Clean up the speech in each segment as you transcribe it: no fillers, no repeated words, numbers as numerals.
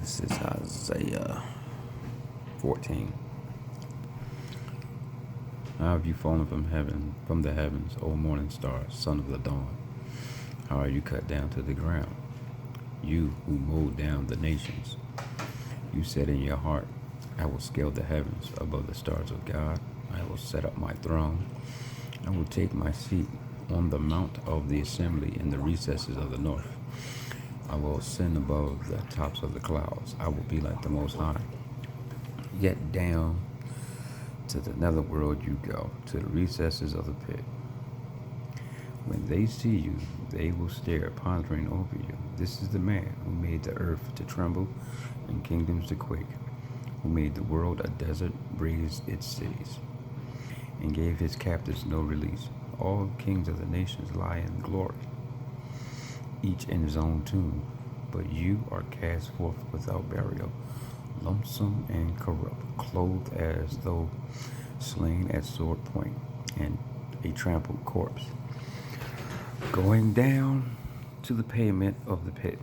This is Isaiah 14. How have you fallen from heaven, from the heavens, O morning star, son of the dawn? How are you cut down to the ground, you who mowed down the nations? You said in your heart, I will scale the heavens above the stars of God. I will set up my throne. I will take my seat on the mount of the assembly in the recesses of the north. I will ascend above the tops of the clouds. I will be like the Most High. Yet down to the netherworld you go, to the recesses of the pit. When they see you, they will stare, pondering over you. This is the man who made the earth to tremble and kingdoms to quake, who made the world a desert, raised its cities, and gave his captives no release. All kings of the nations lie in glory, each in his own tomb. But you are cast forth without burial, lonesome and corrupt, clothed as though slain at sword point, and a trampled corpse, going down to the pavement of the pit.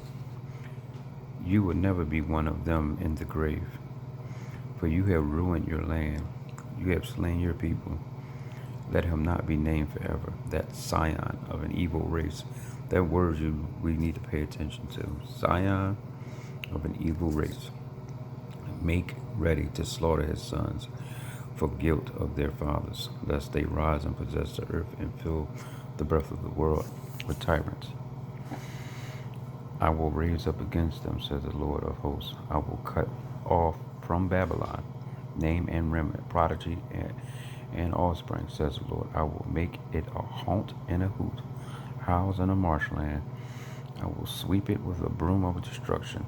You will never be one of them in the grave, for you have ruined your land. You have slain your people. Let him not be named forever, that scion of an evil race. That word we need to pay attention to. Scion of an evil race. Make ready to slaughter his sons for guilt of their fathers, lest they rise and possess the earth and fill the breadth of the world with tyrants. I will raise up against them, says the Lord of hosts. I will cut off from Babylon name and remnant, prodigy and offspring, says the Lord. I will make it a haunt and a hoot, house in a marshland. I will sweep it with a broom of destruction,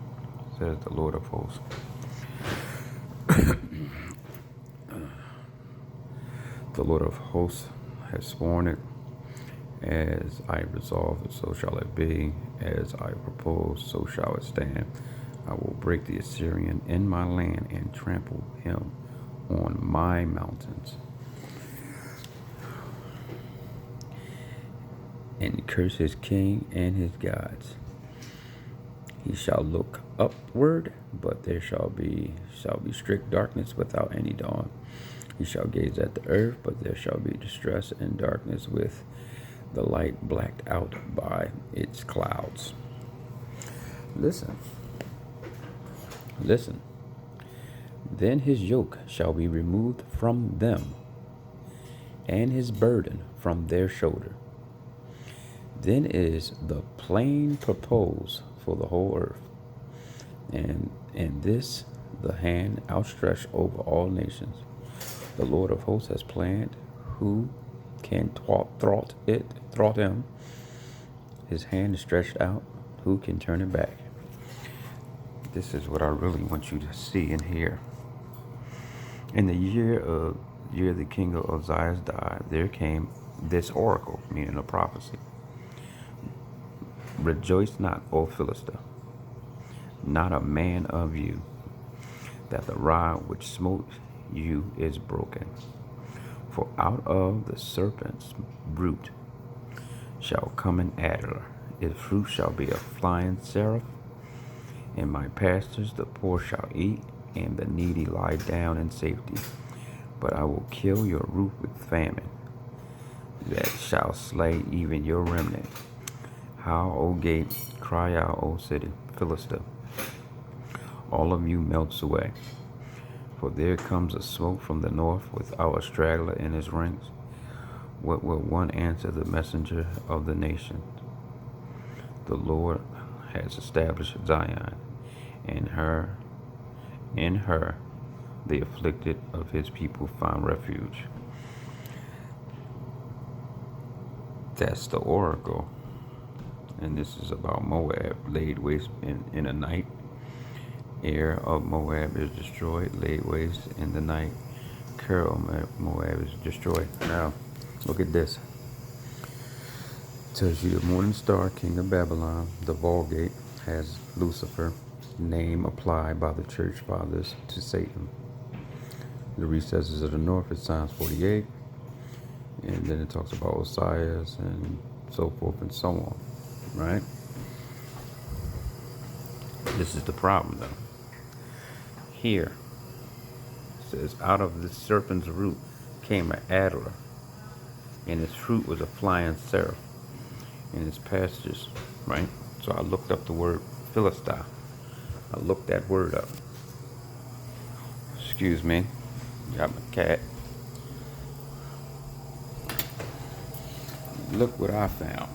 says the Lord of hosts. The Lord of hosts has sworn it. As I resolve it, so shall it be. As I propose, so shall it stand. I will break the Assyrian in my land and trample him on my mountains, and curse his king and his gods. He shall look upward, but there shall be strict darkness without any dawn. He shall gaze at the earth, but there shall be distress and darkness, with the light blacked out by its clouds. Listen. Then his yoke shall be removed from them, and his burden from their shoulder. Then is the plain proposed for the whole earth, and this the hand outstretched over all nations. The Lord of hosts has planned. Who can thwart him? His hand is stretched out. Who can turn it back? This is what I really want you to see and hear. In the year the king of Uzziah died, there came this oracle, meaning a prophecy. Rejoice not, O Philistia, not a man of you, that the rod which smote you is broken. For out of the serpent's root shall come an adder, its fruit shall be a flying seraph. In my pastures the poor shall eat, and the needy lie down in safety. But I will kill your root with famine, that shall slay even your remnant. How, O gate, cry out, O city, Philistia. All of you melts away. For there comes a smoke from the north without a straggler in his ranks. What will one answer the messenger of the nation? The Lord has established Zion, and in her the afflicted of his people find refuge. That's the oracle. And this is about Moab, laid waste in a night. Air of Moab is destroyed, laid waste in the night. Carol, Moab is destroyed. Now, look at this. It tells you the morning star, king of Babylon, the Vulgate, has Lucifer, name applied by the church fathers to Satan. The recesses of the north is Psalms 48, and then it talks about Osiris and so forth and so on, right? This is the problem, though. Here it says, out of this serpent's root came an adder, and its fruit was a flying seraph in its pastures, right? So I looked up the word Philistine. I looked that word up. Excuse me. Got my cat. Look what I found.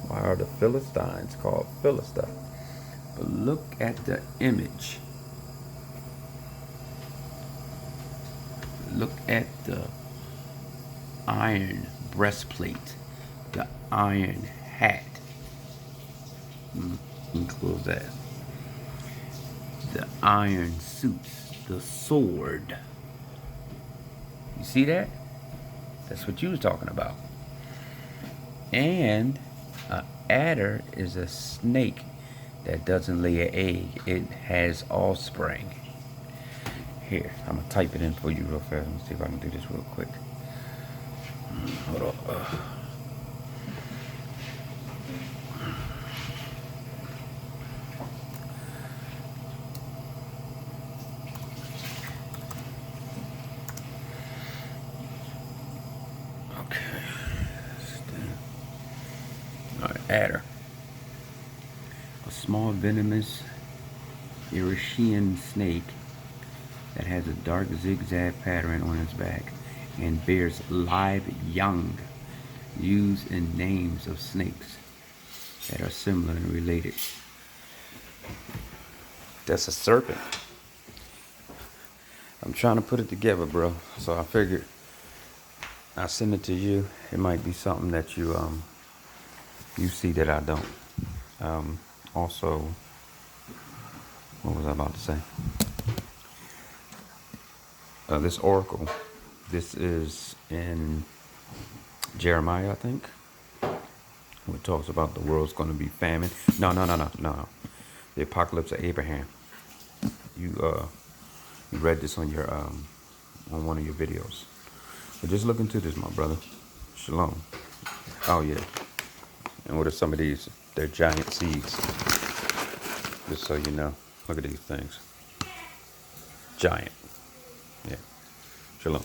Why are the Philistines called Philistine? But look at the image. Look at the iron breastplate, the iron hat. Close that. The iron suits, the sword. You see that? That's what you was talking about. And an adder is a snake that doesn't lay an egg. It has offspring. Here, I'm gonna type it in for you real fast. Let me see if I can do this real quick. Hold on. Okay. All right, adder. A small venomous Erishean snake that has a dark zigzag pattern on its back and bears live young, used in names of snakes that are similar and related. That's a serpent. I'm trying to put it together, bro. So I figured I'll send it to you. It might be something that you see that I don't. Also, what was I about to say? This oracle, this is in Jeremiah, I think, where it talks about the world's going to be famine. No. The apocalypse of Abraham. You read this on your on one of your videos. So just look into this, my brother. Shalom. Oh yeah. And what are some of these? They're giant seeds. Just so you know. Look at these things. Giant. Yeah. Shalom.